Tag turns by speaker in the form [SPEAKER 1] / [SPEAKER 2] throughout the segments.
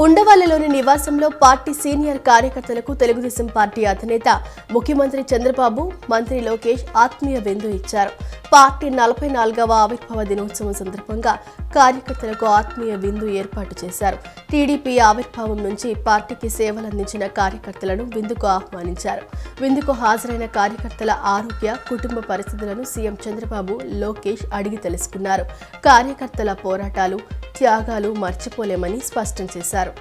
[SPEAKER 1] ఉండవల్లిలోని నివాసంలో party senior కార్యకర్తలకు Telugu Desam party అధినేత ముఖ్యమంత్రి చంద్రబాబు, మంత్రి లోకేష్ ఆత్మీయ విందు ఇచ్చారు. పార్టీ 44వ ఆవిర్భావ దినోత్సవం సందర్భంగా కార్యకర్తలకు ఆత్మీయ విందు ఏర్పాటు చేశారు. టీడీపీ ఆవిర్భావం నుంచి పార్టీకి సేవలందించిన కార్యకర్తలను విందుకు ఆహ్వానించారు. విందుకు హాజరైన కార్యకర్తల ఆరోగ్య, కుటుంబ పరిస్థితులను సీఎం చంద్రబాబు, లోకేష్ అడిగి తెలుసుకున్నారు. కార్యకర్తల పోరాటాలు, త్యాగాలు మర్చిపోలేమని స్పష్టం చేశారు.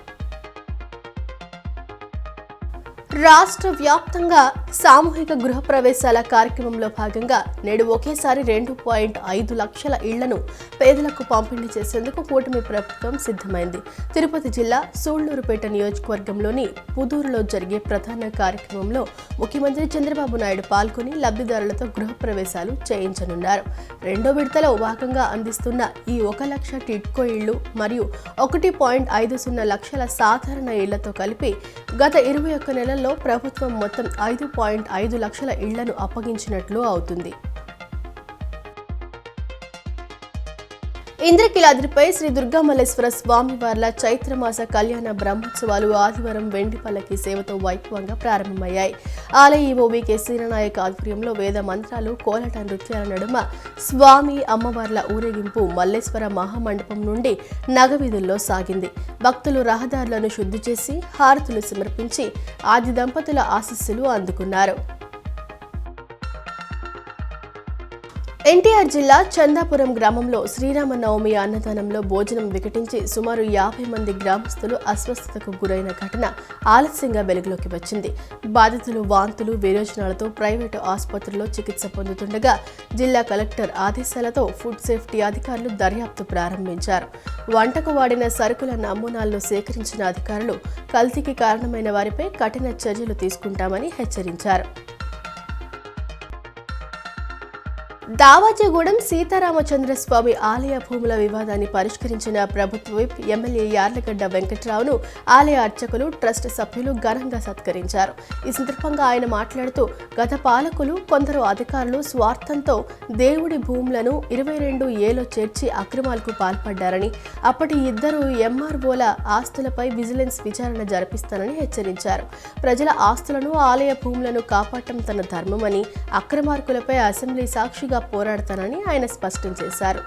[SPEAKER 1] రాష్ట్ర వ్యాప్తంగా సామూహిక గృహప్రవేశాల కార్యక్రమంలో భాగంగా నేడు ఒకేసారి 2.5 లక్షల ఇళ్లను పేదలకు పంపిణీ చేసేందుకు కూటమి ప్రభుత్వం సిద్ధమైంది. తిరుపతి జిల్లా సూళ్లూరుపేట నియోజకవర్గంలోని పుదూరులో జరిగే ప్రధాన కార్యక్రమంలో ముఖ్యమంత్రి చంద్రబాబు నాయుడు పాల్గొని లబ్ధిదారులతో గృహప్రవేశాలు చేయించనున్నారు. రెండో విడతలో భాగంగా అందిస్తున్న ఈ 1 లక్ష టిడ్కో ఇళ్లు మరియు 1.50 లక్షల సాధారణ ఇళ్లతో కలిపి గత 21 నెలల్లో ప్రభుత్వం మొత్తం 5.5 లక్షల ఇళ్లను అప్పగించినట్లు అవుతుంది. ఇంద్రకీలాద్రిపై శ్రీ దుర్గామల్లేశ్వర స్వామివార్ల చైత్రమాస కళ్యాణ బ్రహ్మోత్సవాలు ఆదివారం వెండి పల్లకి సేవతో వైభవంగా ప్రారంభమయ్యాయి. ఆలయ ఈవో వికే సీననాయక్ ఆధ్వర్యంలో వేద మంత్రాలు, కోలాట నృత్యాల నడుమ స్వామి అమ్మవార్ల ఊరేగింపు మల్లేశ్వర మహామండపం నుండి నగవీధుల్లో సాగింది. భక్తులు రహదారులను శుద్ధి చేసి హారతులు సమర్పించి ఆది దంపతుల ఆశీస్సులు అందుకున్నారు. ఎన్టీఆర్ జిల్లా చందాపురం గ్రామంలో శ్రీరామనవమి అన్నదానంలో భోజనం వికటించి సుమారు 50 మంది గ్రామస్తులు అస్వస్థతకు గురైన ఘటన ఆలస్యంగా వెలుగులోకి వచ్చింది. బాధితులు వాంతులు, విరోచనాలతో ప్రైవేటు ఆసుపత్రిలో చికిత్స పొందుతుండగా జిల్లా కలెక్టర్ ఆదేశాలతో ఫుడ్ సేఫ్టీ అధికారులు దర్యాప్తు ప్రారంభించారు. వంటకు వాడిన సరుకుల నమూనాలను సేకరించిన అధికారులు కల్తీకి కారణమైన వారిపై కఠిన చర్యలు తీసుకుంటామని హెచ్చరించారు. దావాజీగూడెం సీతారామచంద్రస్వామి ఆలయ భూముల వివాదాన్ని పరిష్కరించిన ప్రభుత్వ విప్ ఎమ్మెల్యే యార్లగడ్డ వెంకట్రావును ఆలయ అర్చకులు, ట్రస్ట్ సభ్యులు ఘనంగా సత్కరించారు. ఈ సందర్భంగా ఆయన మాట్లాడుతూ గత పాలకులు, కొందరు అధికారులు స్వార్థంతో దేవుడి భూములను 22A చేర్చి అక్రమాలకు పాల్పడ్డారని, అప్పటి 2 ఎంఆర్ఓల ఆస్తులపై విజిలెన్స్ విచారణ జరిపిస్తానని హెచ్చరించారు. ప్రజల ఆస్తులను, ఆలయ భూములను కాపాడటం తన ధర్మమని, అక్రమార్కులపై అసెంబ్లీ సాక్షిగా పోరాడతానని ఆయన స్పష్టం చేశారు.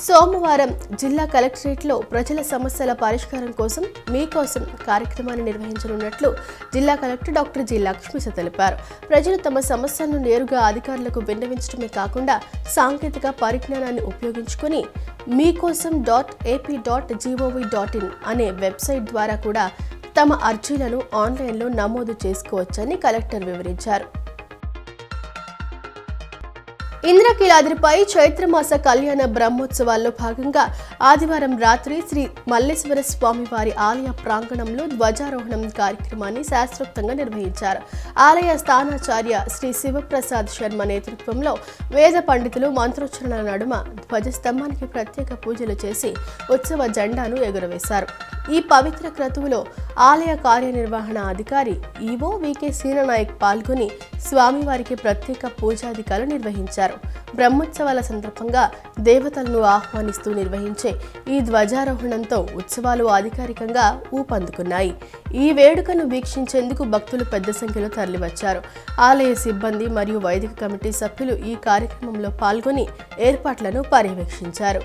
[SPEAKER 1] సోమవారం జిల్లా కలెక్టరేట్లో ప్రజల సమస్యల పరిష్కారం కోసం మీకోసం కార్యక్రమాన్ని నిర్వహించనున్నట్లు జిల్లా కలెక్టర్ డాక్టర్ జి లక్ష్మీస తెలిపారు. ప్రజలు తమ సమస్యలను నేరుగా అధికారులకు విన్నవించడమే కాకుండా సాంకేతిక పరిజ్ఞానాన్ని ఉపయోగించుకొని meekosam.ap.gov.in అనే వెబ్సైట్ ద్వారా కూడా తమ అర్జీలను ఆన్లైన్లో నమోదు చేసుకోవచ్చని కలెక్టర్ వివరించారు. ఇంద్రకీలాద్రిపై చైత్రమాస కళ్యాణ బ్రహ్మోత్సవాల్లో భాగంగా ఆదివారం రాత్రి శ్రీ మల్లేశ్వర స్వామివారి ఆలయ ప్రాంగణంలో ధ్వజారోహణం కార్యక్రమాన్ని శాస్త్రోక్తంగా నిర్వహించారు. ఆలయ స్థానాచార్య శ్రీ శివప్రసాద్ శర్మ నేతృత్వంలో వేద పండితులు మంత్రోచ్చరణల నడుమ ధ్వజస్తంభానికి ప్రత్యేక పూజలు చేసి ఉత్సవ జెండాను ఎగురవేశారు. ఈ పవిత్ర క్రతువులో ఆలయ కార్యనిర్వహణ అధికారి ఈవో వికే సీననాయక్ పాల్గొని స్వామివారికి ప్రత్యేక పూజాధికారులు నిర్వహించారు. బ్రహ్మోత్సవాల సందర్భంగా దేవతలను ఆహ్వానిస్తూ నిర్వహించే ఈ ధ్వజారోహణంతో ఉత్సవాలు అధికారికంగా ఊపందుకున్నాయి. ఈ వేడుకను వీక్షించేందుకు భక్తులు పెద్ద సంఖ్యలో తరలివచ్చారు. ఆలయ సిబ్బంది మరియు వైదిక కమిటీ సభ్యులు ఈ కార్యక్రమంలో పాల్గొని ఏర్పాట్లను పర్యవేక్షించారు.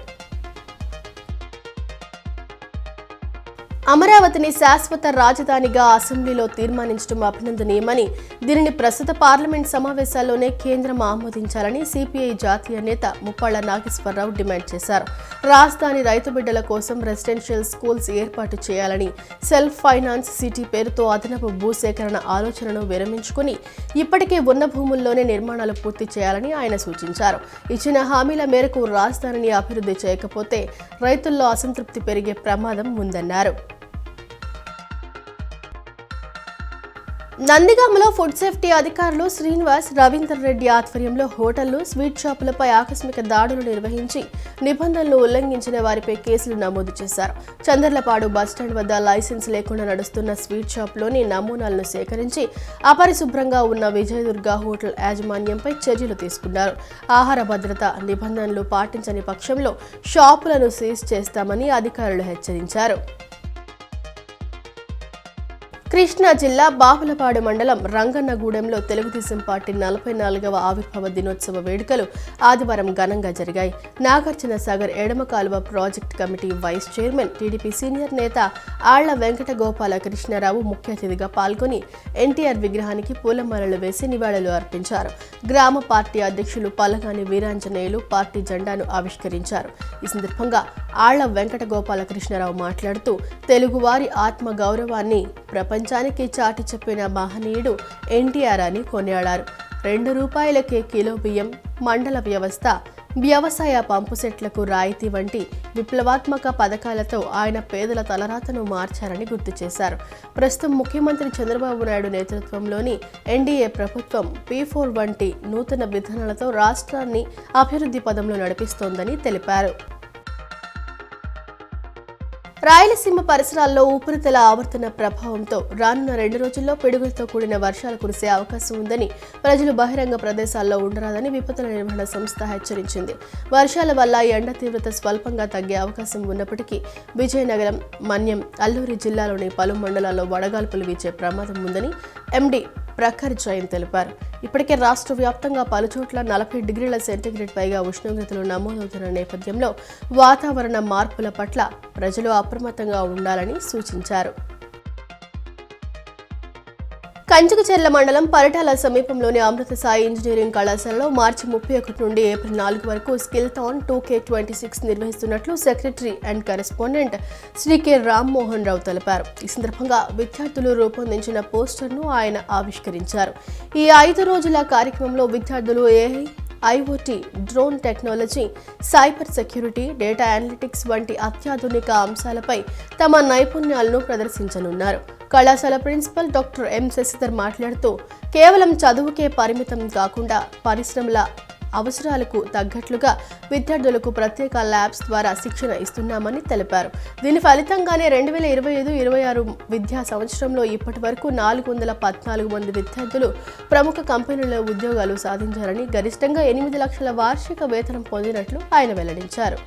[SPEAKER 1] అమరావతిని శాశ్వత రాజధానిగా అసెంబ్లీలో తీర్మానించడం అభినందనీయమని, దీనిని ప్రస్తుత పార్లమెంట్ సమావేశాల్లోనే కేంద్రం ఆమోదించాలని సిపిఐ జాతీయ నేత ముప్పాళ్ల నాగేశ్వరరావు డిమాండ్ చేశారు. రాజధాని రైతు బిడ్డల కోసం రెసిడెన్షియల్ స్కూల్స్ ఏర్పాటు చేయాలని, సెల్ఫ్ ఫైనాన్స్ సిటీ పేరుతో అదనపు భూసేకరణ ఆలోచనను విరమించుకుని ఇప్పటికే ఉన్న భూముల్లోనే నిర్మాణాలు పూర్తి చేయాలని ఆయన సూచించారు. ఇచ్చిన హామీల మేరకు రాజధానిని అభివృద్ధి చేయకపోతే రైతుల్లో అసంతృప్తి పెరిగే ప్రమాదం ఉందన్నారు. నందిగామలో ఫుడ్ సేఫ్టీ అధికారులు శ్రీనివాస్, రవీందర్ రెడ్డి ఆధ్వర్యంలో హోటళ్లు, స్వీట్ షాపులపై ఆకస్మిక దాడులు నిర్వహించి నిబంధనలు ఉల్లంఘించిన వారిపై కేసులు నమోదు చేశారు. చందర్లపాడు బస్టాండ్ వద్ద లైసెన్స్ లేకుండా నడుస్తున్న స్వీట్ షాప్లోని నమూనాలను సేకరించి అపరిశుభ్రంగా ఉన్న విజయదుర్గ హోటల్ యాజమాన్యంపై చర్యలు తీసుకున్నారు. ఆహార భద్రత నిబంధనలు పాటించని పక్షంలో షాపులను సీజ్ చేస్తామని అధికారులు హెచ్చరించారు. కృష్ణా జిల్లా బాపులపాడు మండలం రంగన్నగూడెంలో తెలుగుదేశం పార్టీ 44వ ఆవిర్భావ దినోత్సవ వేడుకలు ఆదివారం ఘనంగా జరిగాయి. నాగార్జున సాగర్ ఎడమ కాలువ project committee vice chairman, TDP senior నేత ఆళ్ల వెంకట గోపాల కృష్ణారావు ముఖ్య అతిథిగా పాల్గొని ఎన్టీఆర్ విగ్రహానికి పూలమాలలు వేసి నివాళులు అర్పించారు. గ్రామ పార్టీ అధ్యక్షులు పల్లగాని వీరాంజనేయులు పార్టీ జెండాను ఆవిష్కరించారు. ఈ సందర్భంగా ఆళ్ల వెంకట గోపాల కృష్ణారావు మాట్లాడుతూ తెలుగువారి ఆత్మ గౌరవాన్ని ప్రపంచానికి చాటి చెప్పిన మహనీయుడు ఎన్టీఆర్ అని కొనియాడారు. ₹2 కిలో బియ్యం, మండల వ్యవస్థ, వ్యవసాయ పంపు సెట్లకు రాయితీ వంటి విప్లవాత్మక పథకాలతో ఆయన పేదల తలరాతను మార్చారని గుర్తు చేశారు. ప్రస్తుతం ముఖ్యమంత్రి చంద్రబాబు నాయుడు నేతృత్వంలోని ఎన్డీఏ ప్రభుత్వం P4 వంటి నూతన విధానాలతో రాష్ట్రాన్ని అభివృద్ధి పదంలో నడిపిస్తోందని తెలిపారు. రాయలసీమ పరిసరాల్లో ఉపరితల ఆవర్తన ప్రభావంతో రానున్న 2 రోజుల్లో పిడుగులతో కూడిన వర్షాలు కురిసే అవకాశం ఉందని, ప్రజలు బహిరంగ ప్రదేశాల్లో ఉండరాదని విపత్తుల నిర్వహణ సంస్థ హెచ్చరించింది. వర్షాల వల్ల ఎండ తీవ్రత స్వల్పంగా తగ్గే అవకాశం ఉన్నప్పటికీ విజయనగరం, మన్యం, అల్లూరి జిల్లాలోని పలు మండలాల్లో వడగాల్పులు వీచే ప్రమాదం ఉందని ఎండీ ప్రఖర్ జైన్ తెలిపారు. ఇప్పటికే రాష్ట్ర వ్యాప్తంగా పలుచోట్ల 40 డిగ్రీల సెంటీగ్రేడ్ పైగా ఉష్ణోగ్రతలు నమోదవుతున్న నేపథ్యంలో వాతావరణ మార్పుల పట్ల ప్రజలు అప్రమత్తంగా ఉండాలని సూచించారు. కంచుకచెర్ల మండలం పరిటాల సమీపంలోని అమృత సాయి ఇంజనీరింగ్ కళాశాలలో మార్చి 31 నుండి ఏప్రిల్ 4 వరకు స్కిల్థాన్ 2K26 నిర్వహిస్తున్నట్లు secretary and correspondent Shri K Rammohan Rao తెలిపారు. ఈ సందర్భంగా విద్యార్థులు రూపొందించిన పోస్టర్ను ఆయన ఆవిష్కరించారు. ఈ 5 రోజుల కార్యక్రమంలో విద్యార్థులు AI, IoT, drone technology, cyber security, data analytics వంటి అత్యాధునిక అంశాలపై తమ నైపుణ్యాలను ప్రదర్శించనున్నారు. కళాశాల ప్రిన్సిపల్ డాక్టర్ ఎం శశిధర్ మాట్లాడుతూ కేవలం చదువుకే పరిమితం కాకుండా పరిశ్రమల అవసరాలకు తగ్గట్లుగా విద్యార్థులకు ప్రత్యేక ల్యాబ్స్ ద్వారా శిక్షణ ఇస్తున్నామని తెలిపారు. దీని ఫలితంగానే 2025-26 విద్యా సంవత్సరంలో ఇప్పటి వరకు 414 మంది విద్యార్థులు ప్రముఖ కంపెనీల్లో ఉద్యోగాలు సాధించారని, గరిష్టంగా 8 లక్షల వార్షిక వేతనం పొందినట్లు ఆయన వెల్లడించారు.